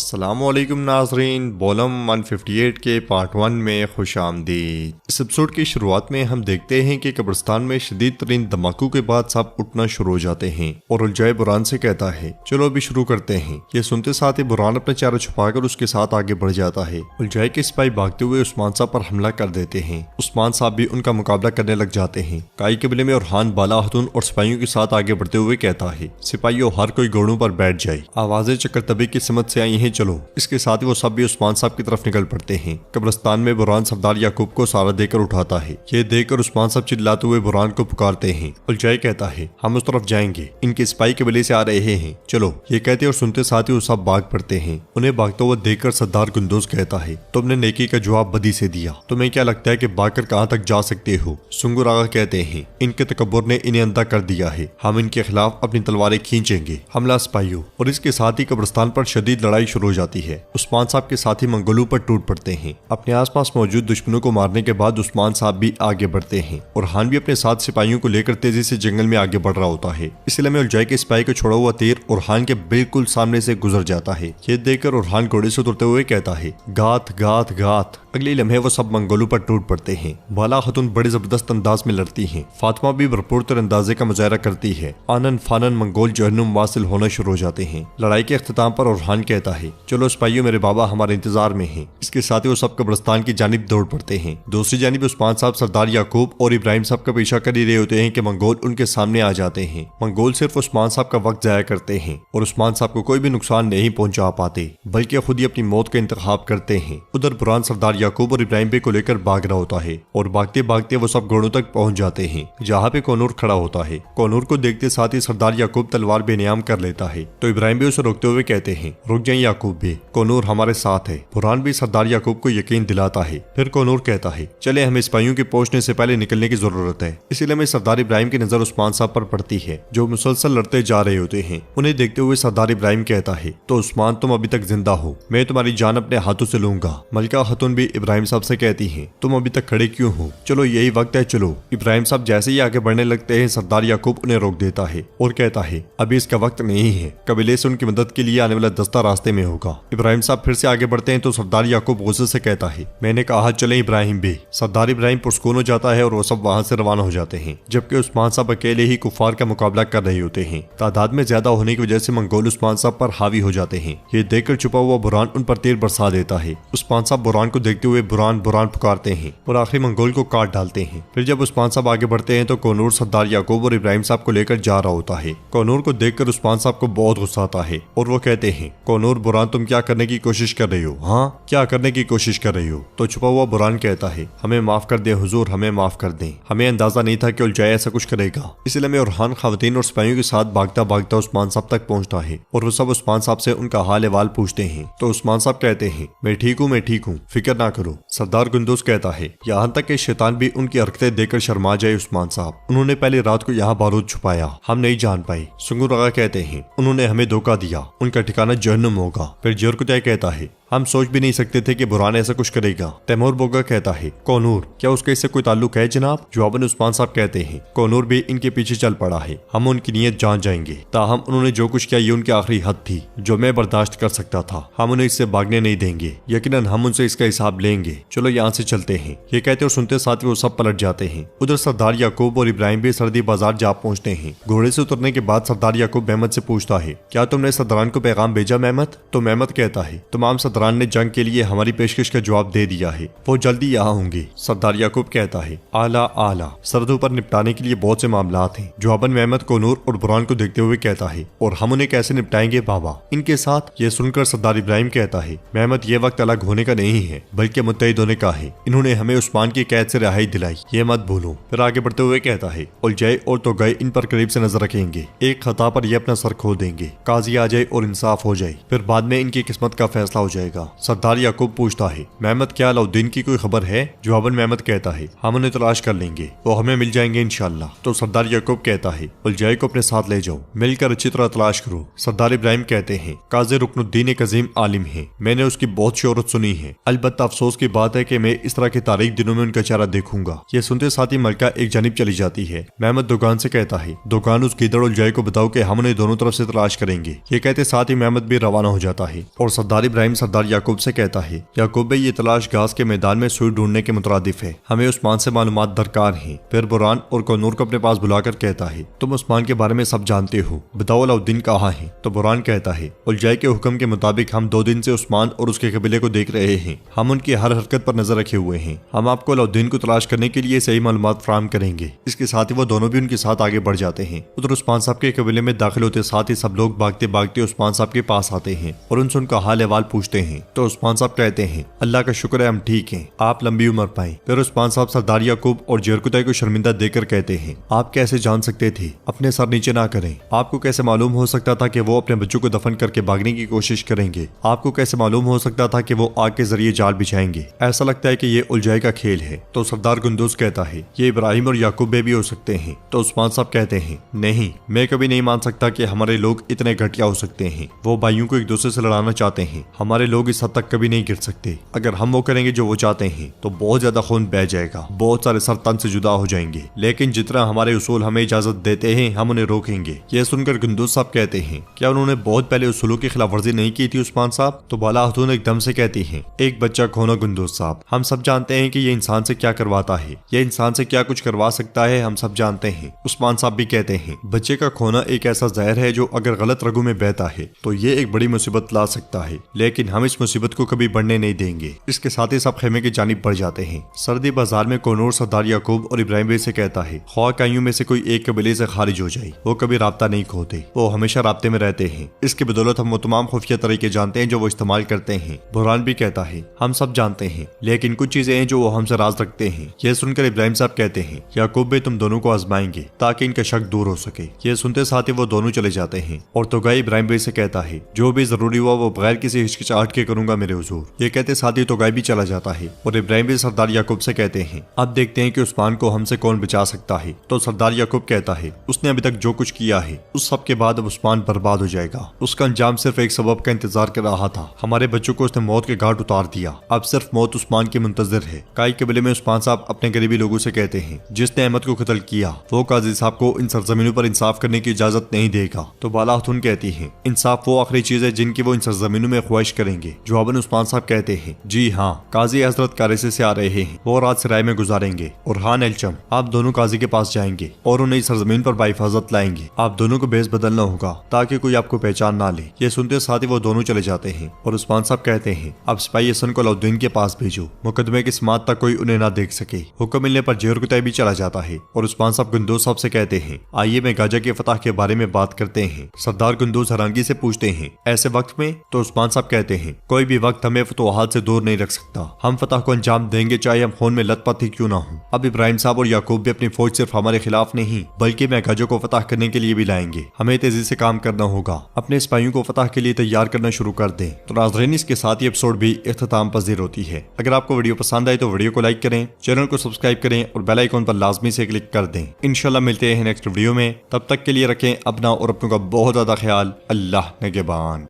अस्सलामुअलैकुम नाजरीन, बॉलम 158 के पार्ट 1 में खुश आमदीद। इस एपिसोड की शुरुआत में हम देखते हैं कि कब्रिस्तान में शदीद तरीन धमाकों के बाद सब उठना शुरू हो जाते हैं और उलझाए बुरहान से कहता है चलो अभी शुरू करते हैं। ये सुनते साथ ही बुरहान अपना चेहरा छुपाकर उसके साथ आगे बढ़ जाता है। उलझाए के सिपाही भागते हुए उस्मान साहब पर हमला कर देते हैं। उस्मान साहब भी उनका मुकाबला करने लग जाते हैं। काई कबीले में उरहान बाला हतून और सिपाहियों के साथ आगे बढ़ते हुए कहता है सिपाहियों हर कोई घोड़ों पर बैठ जाए। आवाजें चक्कर तबी की समझ से आई हैं, चलो। इसके साथ ही वो सब भी उस्मान साहब की तरफ निकल पड़ते हैं। कब्रिस्तान में बुरहान सरदार याकूब को सहारा देकर उठाता है। ये देखकर उस्मान साहब चिल्लाते हुए बुरहान को पुकारते हैं। उलझाई कहता है हम उस तरफ जाएंगे, इनके सिपाही कबीले से आ रहे हैं, चलो। ये कहते और सुनते साथ ही वो सब भाग पड़ते हैं। उन्हें भागते हुए देखकर सरदार कुंदूज कहता है तुमने नेकी का जवाब बदी से दिया, तुम्हें क्या लगता है कि भागकर कहाँ तक जा सकते हो। सुंगुर आगा कहते हैं इनके तकब्बुर ने इन्हें अंधा कर दिया है, हम इनके खिलाफ अपनी तलवारें खींचेंगे। हमला सिपाहियों। और इसके साथ ही कब्रिस्तान पर शदीद लड़ाई शुरू हो जाती है। उस्मान साहब के साथी मंगोलों पर टूट पड़ते हैं। अपने आसपास मौजूद दुश्मनों को मारने के बाद उस्मान साहब भी आगे बढ़ते हैं और हान भी अपने साथ सिपाहियों को लेकर तेजी से जंगल में आगे बढ़ रहा होता है। इसलिए में उलझाई के सिपाही को छोड़ा हुआ तीर उरहान के बिल्कुल सामने से गुजर जाता है। ये देखकर उरहान घोड़े से उतरते हुए कहता है गात गात गात। अगले लम्हे वो सब मंगोलों पर टूट पड़ते हैं। बाला खतून बड़े जबरदस्त अंदाज में लड़ती हैं। फातिमा भी भरपूर तरअंदाजे का मुजाहरा करती है। आनन फानन मंगोल जहन्नुम वासिल होना शुरू हो जाते हैं। लड़ाई के अख्ताम पर उरहान कहता है चलो सिपाहियों मेरे बाबा हमारे इंतजार में हैं। इसके साथ ही वो सब कब्रिस्तान की जानिब दौड़ पड़ते हैं। दूसरी जानिब उस्मान साहब सरदार याकूब और इब्राहिम साहब का पीछा कर ही रहे होते हैं कि मंगोल उनके सामने आ जाते हैं। मंगोल सिर्फ उस्मान साहब का वक्त जाया करते हैं और उस्मान साहब को कोई भी नुकसान नहीं पहुंचा पाते, बल्कि खुद ही अपनी मौत का इंतखाब करते हैं। उधर बुरहान सरदार याकूब और इब्राहिम को लेकर भाग रहा होता है और भागते भागते वो सब घोड़ों तक पहुंच जाते हैं जहाँ पे कोनूर खड़ा होता है। कोनूर को देखते साथ ही सरदार याकूब तलवार बेनियाम कर लेता है तो इब्राहिम भी उसे रोकते हुए कहते हैं रुक जाए याकूब भी, कोनूर हमारे साथ है। बुरहान भी सरदार याकूब को यकीन दिलाता है। फिर कोनूर कहता है चले हमें सिपाहियों के पहुंचने से पहले निकलने की जरूरत है। इसीलिए में सरदार इब्राहिम की नजर उस्मान साहब पर पड़ती है जो मुसलसल लड़ते जा रहे होते हैं। उन्हें देखते हुए सरदार इब्राहिम कहता है तो उस्मान तुम अभी तक जिंदा हो, मैं तुम्हारी जान अपने हाथों से लूंगा। मलिका खतून भी इब्राहिम साहब से कहती है तुम अभी तक खड़े क्यों हो, चलो यही वक्त है, चलो। इब्राहिम साहब जैसे ही आगे बढ़ने लगते हैं सरदार याकूब उन्हें रोक देता है और कहता है अभी इसका वक्त नहीं है, कबीले से उनकी मदद के लिए आने वाला दस्ता रास्ते में होगा। इब्राहिम साहब फिर से आगे बढ़ते हैं तो सरदार याकूब गुस्से से कहता है मैंने कहा चले इब्राहिम भी। सरदार इब्राहिम पुरस्कून हो जाता है और वो सब वहाँ से रवाना हो जाते हैं, जबकि उस्मान साहब अकेले ही कुफार का मुकाबला कर रहे होते हैं। तादाद में ज्यादा होने की वजह से मंगोल उस्मान साहब पर हावी हो जाते हैं। ये देखकर छुपा हुआ बुरहान उन पर तीर बरसा देता है। उस्मान साहब बुरहान को देखते हुए बुरहान बुरहान पुकारते हैं और आखिरी मंगोल को काट डालते हैं। फिर जब उस्मान साहब आगे बढ़ते हैं तो कोनूर सरदार याकूब और इब्राहिम साहब को लेकर जा रहा होता है। कोनूर को देखकर उस्मान साहब को बहुत गुस्सा आता है और वो कहते हैं कोनूर बुरहान तुम क्या करने की कोशिश कर रही हो, हाँ क्या करने की कोशिश कर रही हो। तो छुपा हुआ बुरहान कहता है हमें माफ कर दें हुजूर, हमें माफ कर दें, हमें अंदाजा नहीं था कि उलझाए ऐसा कुछ करेगा। इसलिए मैं उरहान खवातीन और सिपाहियों के साथ भागता भागता उस्मान साहब तक पहुंचता है और वो सब उस्मान साहब से उनका हाल अहवाल पूछते हैं। तो उस्मान साहब कहते हैं मैं ठीक हूँ, फिक्र ना करो। सरदार कुंदूज कहता है यहाँ तक कि शैतान भी उनकी हरकतें देखकर शर्मा जाए उस्मान साहब, उन्होंने पहले रात को यहाँ बारूद छुपाया, हम नहीं जान पाए। सुंगुर आगा कहते हैं उन्होंने हमें धोखा दिया, उनका ठिकाना जहन्नुम होगा। फिर जोरकुतय कहता है हम सोच भी नहीं सकते थे कि बुरहान ऐसा कुछ करेगा। तैमूर बोगा कहता है कोनूर क्या उसका इससे कोई ताल्लुक है जनाब। जवाबन उस्मान साहब कहते हैं कोनूर भी इनके पीछे चल पड़ा है, हम उनकी नीयत जान जाएंगे। ताहम उन्होंने जो कुछ किया ये उनकी आखिरी हद थी जो मैं बर्दाश्त कर सकता था, हम उन्हें इससे भागने नहीं देंगे, यकीनन हम उनसे इसका हिसाब लेंगे, चलो यहाँ से चलते हैं। ये कहते और सुनते साथ वो सब पलट जाते हैं। उधर सरदार याकूब और इब्राहिम भी सरदी बाजार जा पहुंचते हैं। घोड़े से उतरने के बाद सरदार याकूब मेहमद से पूछता है क्या तुमने सरदारान को पैगाम भेजा मेहमद। तो मेहमद कहता है तमाम सरदारान ने जंग के लिए हमारी पेशकश का जवाब दे दिया है, वो जल्दी यहाँ होंगे। सरदार याकूब कहता है आला आला, सरहदों पर निपटाने के लिए बहुत से मामलात हैं। जवाबन मेहमद कोनूर और बुरहान को देखते हुए कहता है और हम उन्हें कैसे निपटाएंगे बाबा इनके साथ। ये सुनकर सरदार इब्राहिम कहता है मेहमद ये वक्त अलग होने का नहीं है बल्कि मुत्तहिद होने का है, इन्होंने हमें उस्मान की कैद से रिहाई दिलाई, ये मत भूलो। फिर आगे बढ़ते हुए कहता है उलझाए और तो गए इन पर करीब से नजर रखेंगे, एक खता पर ये अपना सर खो देंगे, काजी आ जाए और इंसाफ हो जाए, फिर बाद में इनकी किस्मत का फैसला हो जाएगा। जाएगा। सरदार याकूब पूछता है, मेहमद क्या अलाउद्दीन की कोई खबर है? जवाबन मेहमद कहता है, हम उन्हें तलाश कर लेंगे, वो हमें मिल जाएंगे इंशाल्लाह। तो सरदार याकूब कहता है, उलझाई को अपने साथ ले जाओ, मिलकर अच्छी तरह तलाश करो। सरदार इब्राहिम कहते हैं, काजी रुकनुद्दीन एक अजीम आलिम है, मैंने उसकी बहुत शोहरत सुनी है, अलबत्ता अफसोस की बात है कि मैं इस तरह के तारीख दिनों में उनका चेहरा देखूंगा। ये सुनते साथ ही मलका एक जानिब चली जाती है। मेहमद दुकान से कहता है, दुकान उस गिदड़ उलझाई को बताओ कि हम उन्हें दोनों तरफ से तलाश करेंगे। ये कहते साथ ही मेहमद भी रवाना हो जाता है और सरदार इब्राहिम सरदार याकूब से कहता है, याकूब भाई ये तलाश घास के मैदान में सुई ढूंढने के मुतरादिफ है, हमें उस्मान से मालूमात दरकार है। फिर बुरहान और कौनूर को अपने पास बुलाकर कहता है, तुम उस्मान के बारे में सब जानते हो, बताओ अलाउद्दीन कहाँ है? तो बुरहान कहता है, उलझाई के हुक्म के मुताबिक हम 2 दिन से उस्मान और उसके कबीले को देख रहे हैं, हम उनकी हर हरकत पर नजर रखे हुए हैं, हम आपको अलाउद्दीन को तलाश करने के लिए सही मालूमात फराहम करेंगे। इसके साथ ही वो दोनों भी उनके साथ आगे बढ़ जाते हैं। उधर उस्मान साहब के कबीले में दाखिल होते साथ ही सब लोग भागते भागते उस्मान साहब के पास आते हैं और उनसे उनका हाल अहवाल पूछते हैं। तो उस्मान साहब कहते हैं, अल्लाह का शुक्र है हम ठीक हैं, आप लंबी उम्र पाएं। फिर उस्मान साहब सरदार याकूब और जरकुताई को शर्मिंदा देकर कहते हैं, आप कैसे जान सकते थे? अपने सर नीचे ना करें। आपको कैसे मालूम हो सकता था कि वो अपने बच्चों को दफन करके भागने की कोशिश करेंगे? आपको कैसे मालूम हो सकता था कि वो आग के जरिए जाल बिछाएंगे? ऐसा लगता है कि ये उलझाई का खेल है। तो सरदार गुंदूज कहता है, ये इब्राहिम और याकूब भी हो सकते हैं। तो उस्मान साहब कहते हैं, नहीं, मैं कभी नहीं मान सकता कि हमारे लोग इतने घटिया हो सकते हैं। वो भाइयों को एक दूसरे से लड़ाना चाहते हैं, हमारे लोग इस हद तक कभी नहीं गिर सकते। अगर हम वो करेंगे जो वो चाहते हैं तो बहुत ज्यादा खून बह जाएगा, बहुत सारे सर तन से जुदा हो जाएंगे, लेकिन जितना हमारे उसूल हमें इजाजत देते हैं हम उन्हें रोकेंगे। यह सुनकर गुंदूज साहब कहते हैं, क्या उन्होंने बहुत पहले उसूलों की खिलाफ वर्जी नहीं की थी उस्मान साहब? तो बाला खातून एकदम से कहती है, एक बच्चा खोना गुंदूज साहब, हम सब जानते हैं कि ये इंसान से क्या करवाता है, ये इंसान से क्या कुछ करवा सकता है, हम सब जानते हैं। उस्मान साहब भी कहते हैं, बच्चे का खोना एक ऐसा जहर है जो अगर गलत रगों में बहता है तो ये एक बड़ी मुसीबत ला सकता है, लेकिन हम इस मुसीबत को कभी बढ़ने नहीं देंगे। इसके साथ ही सब खेमे की जानिब बढ़ जाते हैं। सर्दी बाजार में कौनूर सरदार याकूब और इब्राहिम भाई से कहता है, ख्वाह काइयों में से कोई एक कबीले से खारिज हो जाए, वो कभी राब्ता नहीं खोते, वो हमेशा राब्ते में रहते हैं। इसकी बदौलत हम वो तमाम खुफिया तरीके जानते हैं जो वो इस्तेमाल करते हैं। बुरहान भी कहता है, हम सब जानते हैं, लेकिन कुछ चीजें हैं जो वो हमसे राज रखते हैं। यह सुनकर इब्राहिम साहब कहते हैं, याकूब भाई तुम दोनों को आजमाएंगे ताकि इनका शक दूर हो सके। यह सुनते साथ ही वो दोनों चले जाते हैं और तोगाई इब्राहिम भाई से कहता है, जो भी जरूरी हुआ वो बगैर किसी हिचकिचाहट के करूंगा मेरे हुजूर। ये कहते साथ ही तोगाई भी चला जाता है और इब्राहिम भाई सरदार याकूब से कहते हैं, अब देखते हैं कि उस्मान को हमसे कौन बचा सकता है। तो सरदार याकूब कहता है, उसने अभी तक जो कुछ किया है उस सब के बाद अब उस्मान बर्बाद हो जाएगा। उसका अंजाम सिर्फ एक सबब का इंतजार कर रहा था, हमारे बच्चों को उसने मौत के घाट उतार दिया, अब सिर्फ मौत उस्मान की मुंतजर है। काई कबीले में उस्मान साहब अपने गरीबी लोगों से कहते हैं, जिसने अहमद को कत्ल किया वो काजी साहब को इन सरजमीनों पर इंसाफ करने की इजाजत नहीं देगा। तो बाला खातून कहती है, इंसाफ वो आखिरी चीज है जिनकी वो इन सरजमीनों में ख्वाहिश करेंगे। जवाबन उस्मान साहब कहते हैं, जी हाँ, काजी हजरत कारेसे से आ रहे हैं, वो रात सराय में गुजारेंगे और हान एलचम आप दोनों काजी के पास जाएंगे और उन्हें सरजमीन पर बाहिफाजत लाएंगे। आप दोनों को बेस बदलना होगा ताकि कोई आपको पहचान ना ले। ये सुनते साथ ही वो दोनों चले जाते हैं और उस्मान साहब कहते हैं, अब सिपाही हसन को अलाउद्दीन के पास भेजो, मुकदमे की समात तक कोई उन्हें ना देख सके। हुक्म मिलने पर जरकुताई भी चला जाता है और उस्मान साहब गुंदूज साहब से कहते हैं, आइए मैं गाजा के फतह के बारे में बात करते हैं। सरदार गुंदूज हैरानगी से पूछते हैं, ऐसे वक्त में? तो उस्मान साहब कहते हैं, कोई भी वक्त हमें फतवाहात से दूर नहीं रख सकता, हम फतह को अंजाम देंगे चाहे हम खून में लथपथ ही क्यों ना हो। अब इब्राहिम साहब और याकूब भी अपनी फौज सिर्फ हमारे खिलाफ नहीं बल्कि मैगाजो को फतह करने के लिए भी लाएंगे। हमें तेजी से काम करना होगा, अपने सिपाहियों को फतह के लिए तैयार करना शुरू कर दें। तो नाज़रीन, इसके साथ ही एपिसोड भी इख्तिताम पजीर होती है। अगर आपको वीडियो पसंद आए तो वीडियो को लाइक करें, चैनल को सब्सक्राइब करें और बेल आइकॉन पर लाजमी से क्लिक कर दें। इंशाल्लाह मिलते हैं नेक्स्ट वीडियो में, तब तक के लिए रखें अपना और अपनों का बहुत ज्यादा ख्याल। अल्लाह निगहबान।